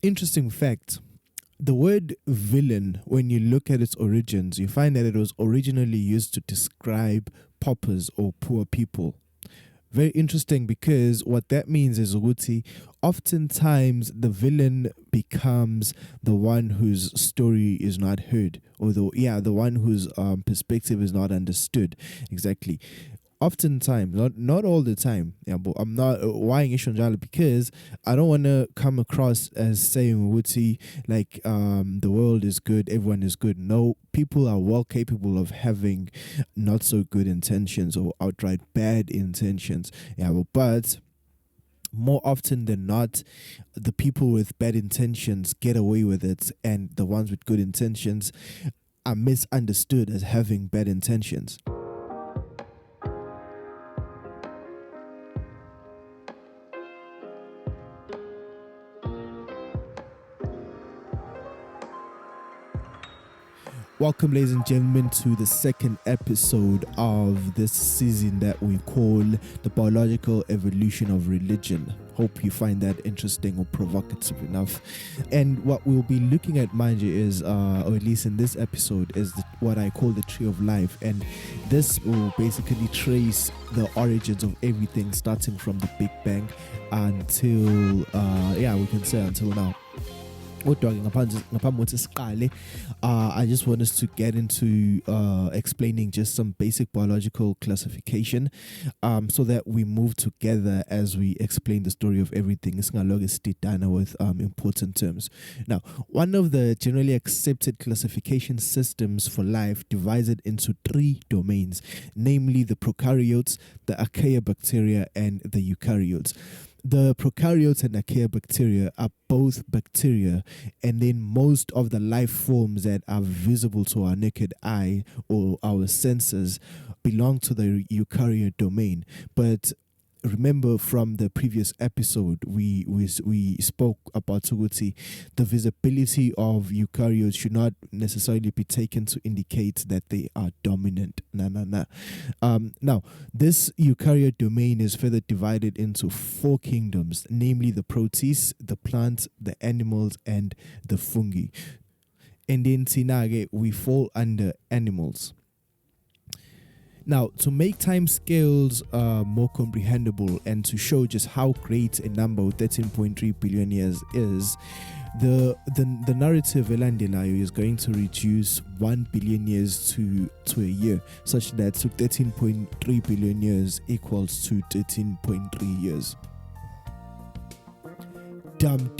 interesting fact. The word villain, when you look at its origins, you find that it was originally used to describe paupers or poor people. Very interesting, because what that means is Uguti, oftentimes the villain becomes the one whose story is not heard, or the one whose perspective is not understood. Exactly. Oftentimes, not all the time. Yeah, but I'm not why Ishonjala, because I don't want to come across as saying Wuti like the world is good, everyone is good. No, people are well capable of having not so good intentions or outright bad intentions. Yeah, but more often than not, the people with bad intentions get away with it, and the ones with good intentions are misunderstood as having bad intentions. Welcome, ladies and gentlemen, to the second episode of this season that we call The Biological Evolution of Religion. Hope you find that interesting or provocative enough. And what we'll be looking at, mind you, is, or at least in this episode, is what I call the Tree of Life. And this will basically trace the origins of everything, starting from the Big Bang until, we can say until now. I just want us to get into explaining just some basic biological classification, so that we move together as we explain the story of everything. It's with important terms. Now, one of the generally accepted classification systems for life divided into three domains, namely the prokaryotes, the archaea bacteria, and the eukaryotes. The prokaryotes and archaea bacteria are both bacteria, and then most of the life forms that are visible to our naked eye or our senses belong to the eukaryote domain. But remember, from the previous episode, we spoke about Tuguti. The visibility of eukaryotes should not necessarily be taken to indicate that they are dominant. Now, this eukaryote domain is further divided into four kingdoms, namely the protists, the plants, the animals, and the fungi. And in Sinage, we fall under animals. Now, to make time scales more comprehensible and to show just how great a number 13.3 billion years is, the narrative Elandelayo is going to reduce 1 billion years to a year, such that 13.3 billion years equals to 13.3 years. Dum.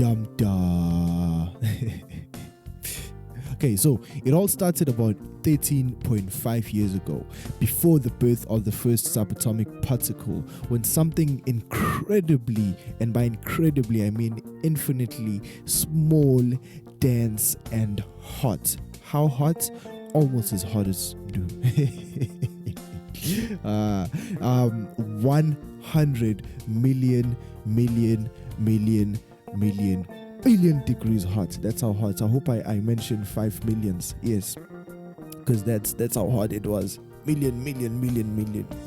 Okay, so it all started about 13.5 years ago, before the birth of the first subatomic particle, when something incredibly, and by incredibly I mean infinitely, small, dense, and hot. How hot? Almost as hot as 100 billion degrees hot. That's how hot. I hope I mentioned 5 millions. Yes, because that's how hot it was. Million.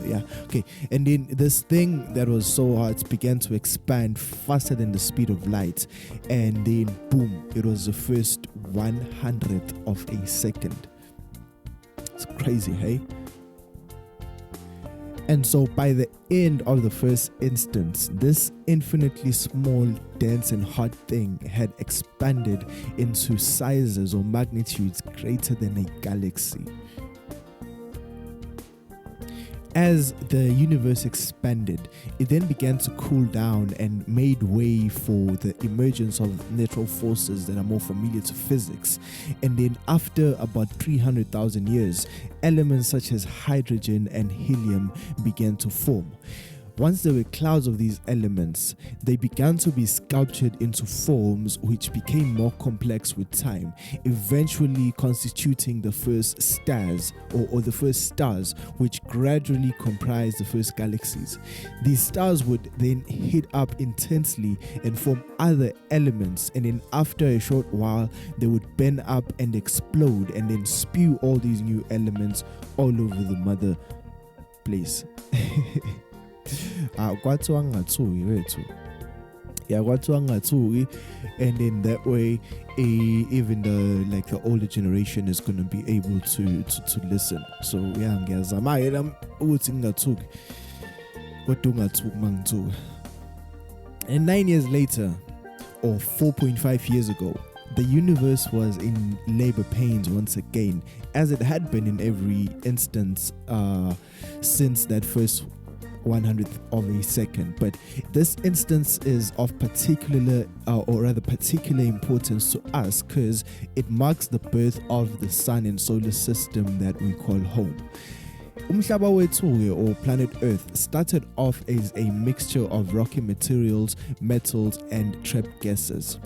Yeah. Okay. And then this thing that was so hot began to expand faster than the speed of light, and then boom, it was the first 100th of a second. It's crazy, hey? And so by the end of the first instance, this infinitely small, dense, and hot thing had expanded into sizes or magnitudes greater than a galaxy. As the universe expanded, it then began to cool down and made way for the emergence of natural forces that are more familiar to physics. And then after about 300,000 years, elements such as hydrogen and helium began to form. Once there were clouds of these elements, they began to be sculptured into forms which became more complex with time, eventually constituting the first stars, or the first stars, which gradually comprised the first galaxies. These stars would then heat up intensely and form other elements, and then after a short while, they would bend up and explode, and then spew all these new elements all over the mother place. Yeah, what's wrong at all? And in that way, even the older generation is going to be able to listen. So yeah, ngiyazama yena ukuthi ngingathuki kodwa ungathuki mangithuka. And 9 years later, or 4.5 years ago, the universe was in labor pains once again, as it had been in every instance since that first 100th of a second. But this instance is of particular importance to us because it marks the birth of the sun and solar system that we call home. Umhlaba wethu, or planet Earth, started off as a mixture of rocky materials, metals, and trapped gases.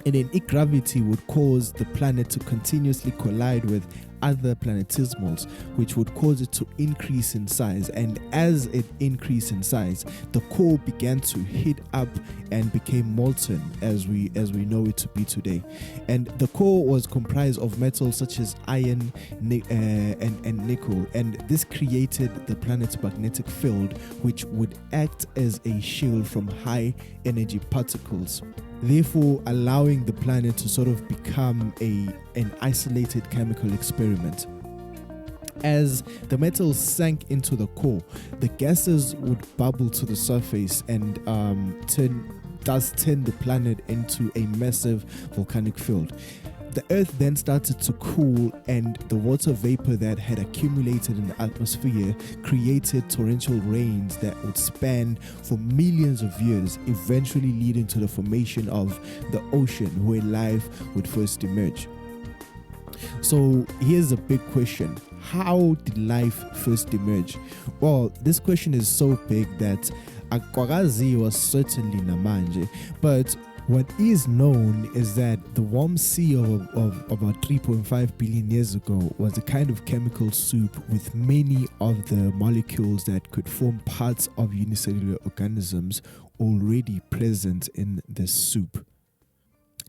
And then gravity would cause the planet to continuously collide with other planetismals, which would cause it to increase in size. And as it increased in size, the core began to heat up and became molten as we know it to be today. And the core was comprised of metals such as iron and nickel, and this created the planet's magnetic field, which would act as a shield from high energy particles, therefore allowing the planet to sort of become an isolated chemical experiment. As the metals sank into the core, the gases would bubble to the surface and turn the planet into a massive volcanic field. The Earth then started to cool, and the water vapor that had accumulated in the atmosphere created torrential rains that would span for millions of years, eventually leading to the formation of the ocean, where life would first emerge. So here's a big question. How did life first emerge? Well, this question is so big that akwakazi was certainly namanje, but what is known is that the warm sea of about 3.5 billion years ago was a kind of chemical soup with many of the molecules that could form parts of unicellular organisms already present in the soup.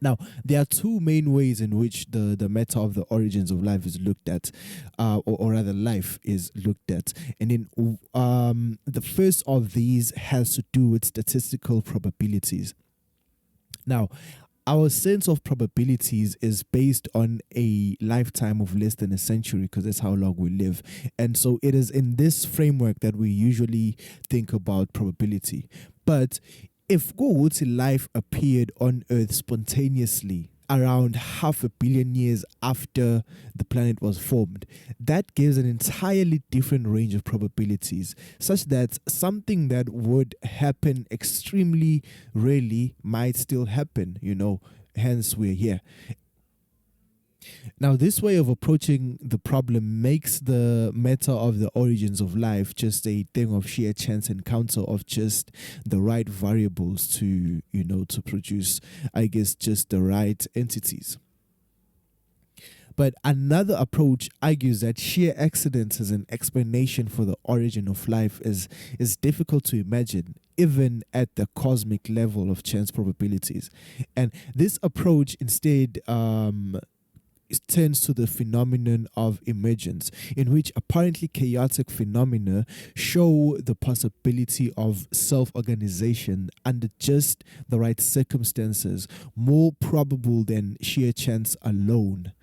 Now, there are two main ways in which the matter of the origins of life is looked at, or rather life is looked at. And then the first of these has to do with statistical probabilities. Now, our sense of probabilities is based on a lifetime of less than a century, because that's how long we live. And so it is in this framework that we usually think about probability. But if life appeared on Earth spontaneously around 500 million years after the planet was formed, that gives an entirely different range of probabilities, such that something that would happen extremely rarely might still happen, hence we're here. Now, this way of approaching the problem makes the matter of the origins of life just a thing of sheer chance encounter of just the right variables to produce, I guess, just the right entities. But another approach argues that sheer accidents as an explanation for the origin of life is difficult to imagine, even at the cosmic level of chance probabilities. And this approach instead turns to the phenomenon of emergence, in which apparently chaotic phenomena show the possibility of self-organization under just the right circumstances, more probable than sheer chance alone.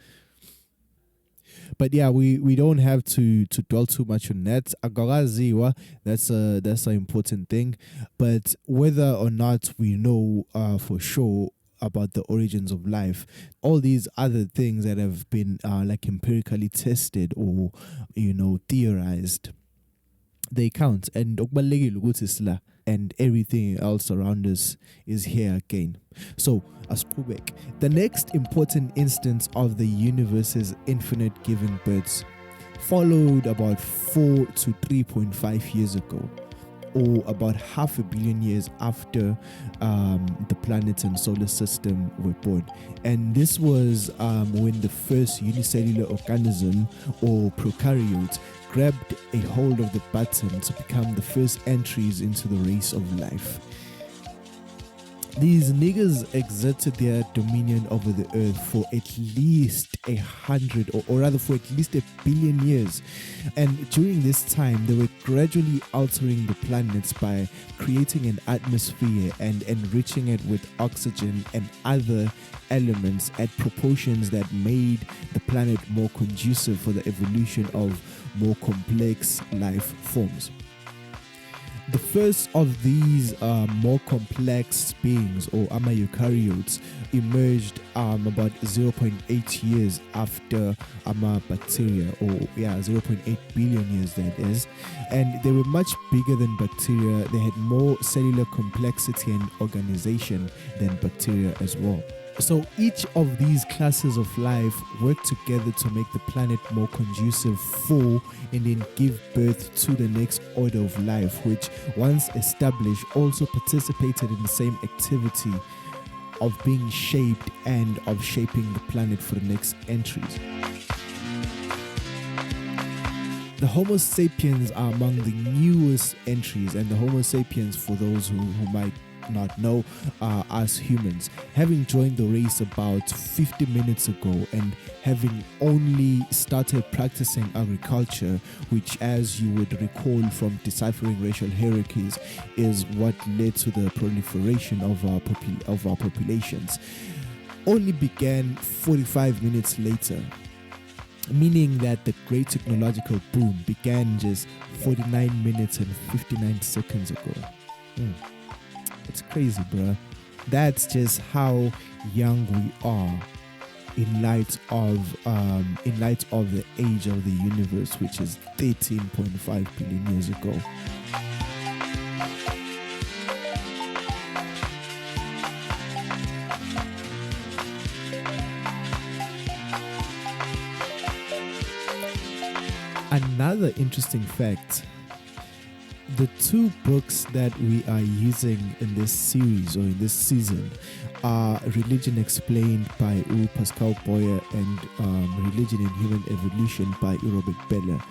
But yeah, we don't have to dwell too much on that. Agoraziwa, that's an important thing. But whether or not we know for sure about the origins of life, all these other things that have been empirically tested or theorized, they count. And and everything else around us is here again. So Aspubek, the next important instance of the universe's infinite giving birth followed about 4 to 3.5 years ago, or about 500 million years after the planet and solar system were born. And this was when the first unicellular organism, or prokaryote, grabbed a hold of the button to become the first entries into the race of life. These niggas exerted their dominion over the earth for at least 100 or rather for at least 1 billion years. And during this time, they were gradually altering the planets by creating an atmosphere and enriching it with oxygen and other elements at proportions that made the planet more conducive for the evolution of more complex life forms. The first of these more complex beings, or eukaryotes, emerged about 0.8 years after bacteria, or 0.8 billion years that is. And they were much bigger than bacteria. They had more cellular complexity and organization than bacteria as well. So each of these classes of life work together to make the planet more conducive for and then give birth to the next order of life, which once established also participated in the same activity of being shaped and of shaping the planet for the next entries. The Homo sapiens are among the newest entries, and the Homo sapiens, for those who might not know, us humans, having joined the race about 50 minutes ago and having only started practicing agriculture, which, as you would recall from deciphering racial hierarchies, is what led to the proliferation of our populations, only began 45 minutes later, meaning that the great technological boom began just 49 minutes and 59 seconds ago. It's crazy, bruh. That's just how young we are in light of the age of the universe, which is 13.5 billion years ago. Another interesting fact: the two books that we are using in this series or in this season are Religion Explained by U. Pascal Boyer and Religion and Human Evolution by U. Robert Bellah.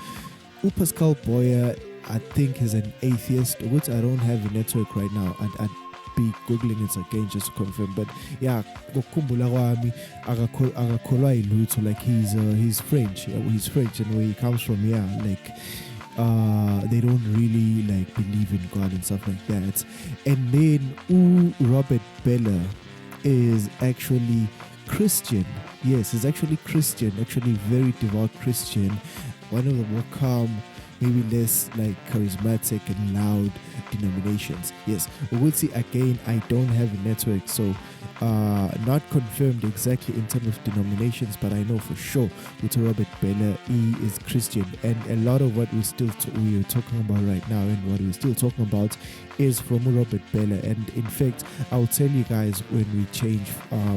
U. Pascal Boyer, I think, is an atheist, which I don't have a network right now. I'd be googling it again just to confirm, but yeah, like he's French. He's French, and where he comes from, they don't really like believe in God and stuff like that. And then Robert Bellah is actually Christian. Yes, he's actually Christian, actually very devout Christian. One of the more calm, maybe less like charismatic and loud denominations. Yes, we would see again, I don't have a network, so not confirmed exactly in terms of denominations, but I know for sure with Robert Bellah, he is Christian, and a lot of what we are talking about right now and what we're still talking about is from Robert Bellah. And in fact, I'll tell you guys when we change,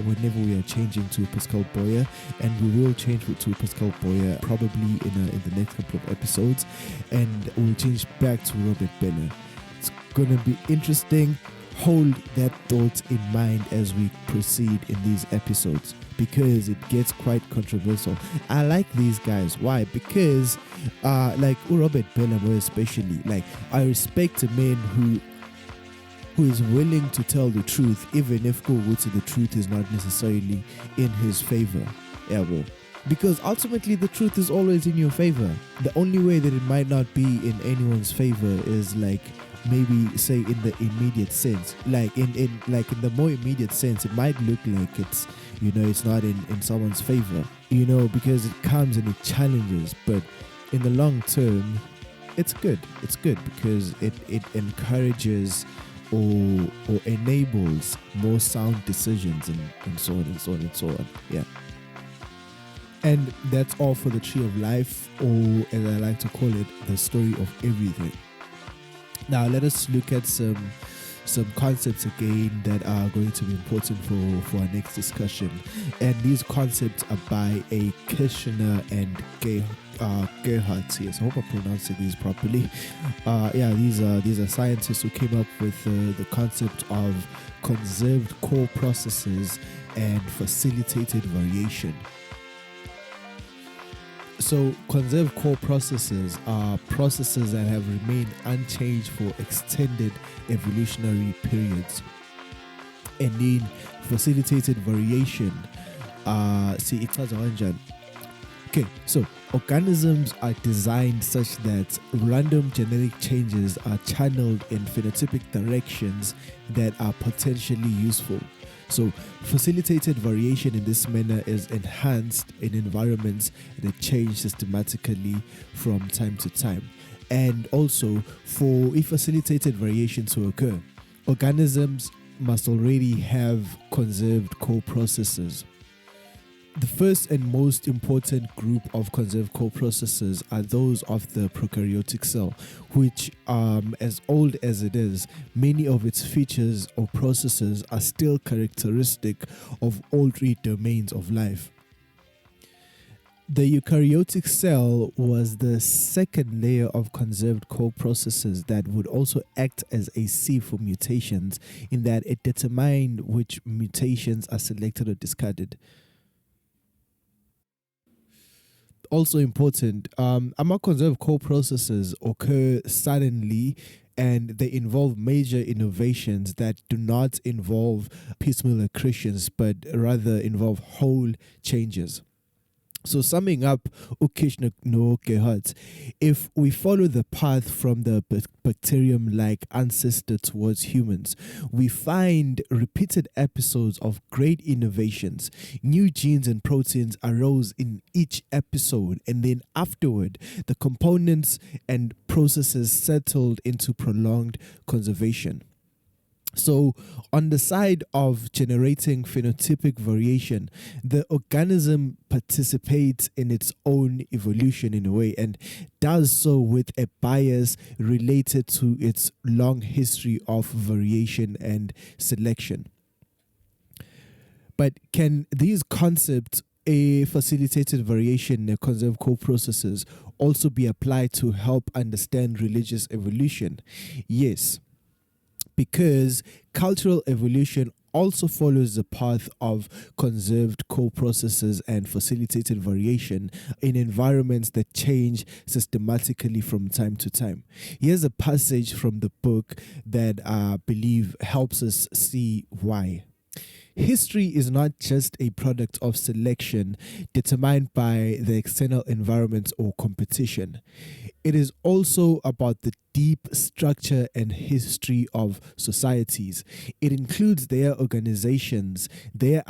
whenever we are changing to Pascal Boyer, and we will change to Pascal Boyer probably in the next couple of episodes, and we'll change back to Robert Bellah. It's gonna be interesting. Hold that thought in mind as we proceed in these episodes, because it gets quite controversial. I like these guys. Why? Because like Robert Bellah more especially, like I respect a man who is willing to tell the truth, even if the truth is not necessarily in his favor. Yeah, well, because ultimately the truth is always in your favor. The only way that it might not be in anyone's favor is like maybe say in the immediate sense, like in the more immediate sense, it might look like it's it's not in someone's favor, because it comes and it challenges. But in the long term, it's good because it encourages or enables more sound decisions and so on and so on and so on. Yeah. And that's all for the Tree of Life, or as I like to call it, the story of everything. Now let us look at some concepts again that are going to be important for our next discussion. And these concepts are by a Kirshner and Gerhardt. Yes, I hope I pronounced these properly. These are scientists who came up with the concept of conserved core processes and facilitated variation. So conserved core processes are processes that have remained unchanged for extended evolutionary periods. And then facilitated variation. See, ichaza kanjani? Okay, so organisms are designed such that random genetic changes are channeled in phenotypic directions that are potentially useful. So, facilitated variation in this manner is enhanced in environments that change systematically from time to time. And also, for a facilitated variation to occur, organisms must already have conserved co-processes. The first and most important group of conserved co-processes are those of the prokaryotic cell, which, as old as it is, many of its features or processes are still characteristic of all three domains of life. The eukaryotic cell was the second layer of conserved co-processes that would also act as a sieve for mutations, in that it determined which mutations are selected or discarded. Also important, among conserved co-processes occur suddenly, and they involve major innovations that do not involve piecemeal accretions but rather involve whole changes. So summing up Ukishna no Gehat, if we follow the path from the bacterium-like ancestor towards humans, we find repeated episodes of great innovations. New genes and proteins arose in each episode, and then afterward, the components and processes settled into prolonged conservation. So, on the side of generating phenotypic variation, the organism participates in its own evolution in a way, and does so with a bias related to its long history of variation and selection. But can these concepts, a facilitated variation and conserved co-processes, also be applied to help understand religious evolution? Yes, because cultural evolution also follows the path of conserved co-processes and facilitated variation in environments that change systematically from time to time. Here's a passage from the book that I believe helps us see why. History is not just a product of selection determined by the external environment or competition. It is also about the deep structure and history of societies. It includes their organizations, their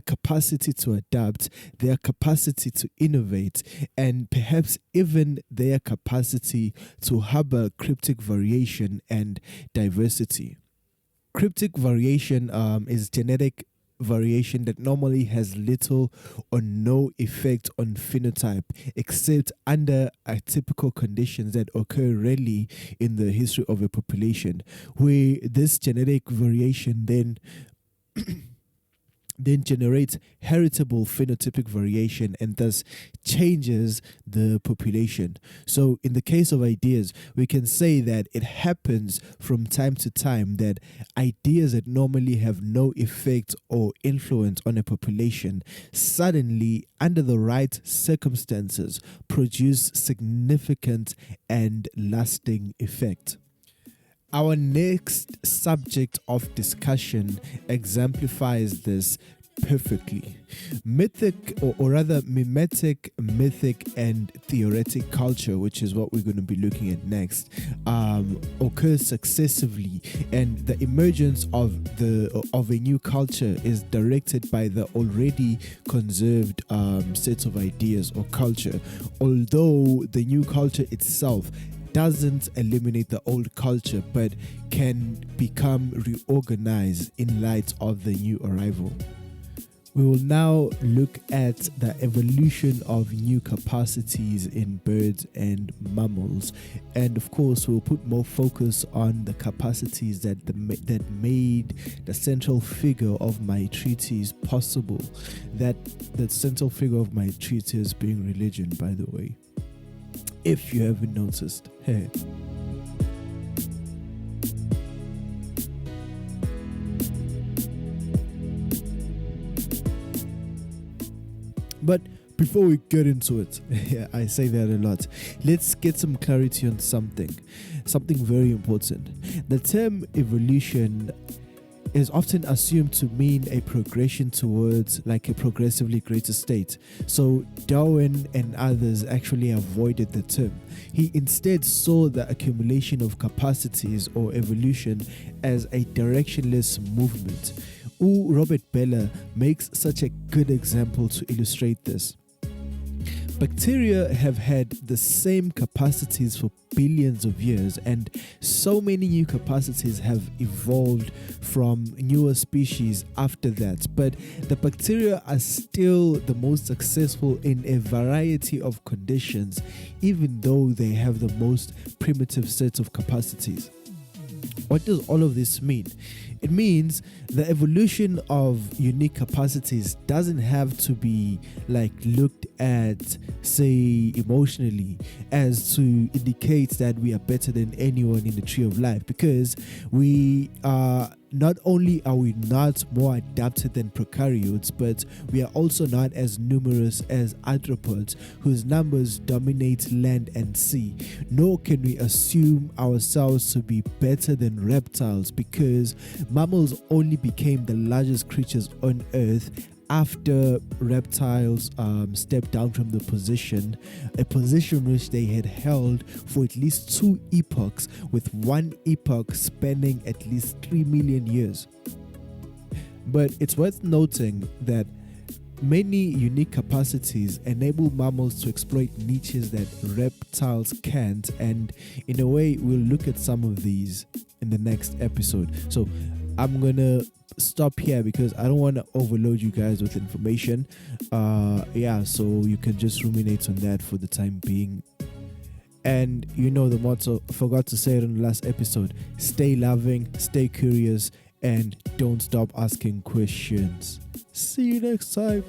capacity to adapt, their capacity to innovate, and perhaps even their capacity to harbor cryptic variation and diversity. Cryptic variation is genetic variation that normally has little or no effect on phenotype, except under atypical conditions that occur rarely in the history of a population, where this genetic variation then generates heritable phenotypic variation and thus changes the population. So in the case of ideas, we can say that it happens from time to time that ideas that normally have no effect or influence on a population suddenly, under the right circumstances, produce significant and lasting effect. Our next subject of discussion exemplifies this perfectly. Mythic, or rather mimetic, mythic, and theoretic culture, which is what we're going to be looking at next, occurs successively, and the emergence of a new culture is directed by the already conserved sets of ideas or culture, although the new culture itself doesn't eliminate the old culture but can become reorganized in light of the new arrival. We will now look at the evolution of new capacities in birds and mammals, and of course we'll put more focus on the capacities that made the central figure of my treatise possible. That central figure of my treatise being religion, by the way, if you haven't noticed. Hey. But before we get into it, yeah, I say that a lot, let's get some clarity on something very important. The term evolution is often assumed to mean a progression towards like a progressively greater state. So Darwin and others actually avoided the term. He instead saw the accumulation of capacities or evolution as a directionless movement. Robert Bellah makes such a good example to illustrate this. Bacteria have had the same capacities for billions of years, and so many new capacities have evolved from newer species after that. But the bacteria are still the most successful in a variety of conditions, even though they have the most primitive sets of capacities. What does all of this mean? It means the evolution of unique capacities doesn't have to be like looked at, say, emotionally, as to indicate that we are better than anyone in the tree of life, because we are not only are we not more adapted than prokaryotes, but we are also not as numerous as arthropods, whose numbers dominate land and sea. Nor can we assume ourselves to be better than reptiles, because mammals only became the largest creatures on earth after reptiles stepped down from the position, a position which they had held for at least 2 epochs, with one epoch spanning at least 3 million years. But it's worth noting that many unique capacities enable mammals to exploit niches that reptiles can't, and in a way we'll look at some of these in the next episode. So I'm gonna stop here because I don't want to overload you guys with information. So you can just ruminate on that for the time being. And you know the motto, I forgot to say it in the last episode: stay loving, stay curious, and don't stop asking questions. See you next time.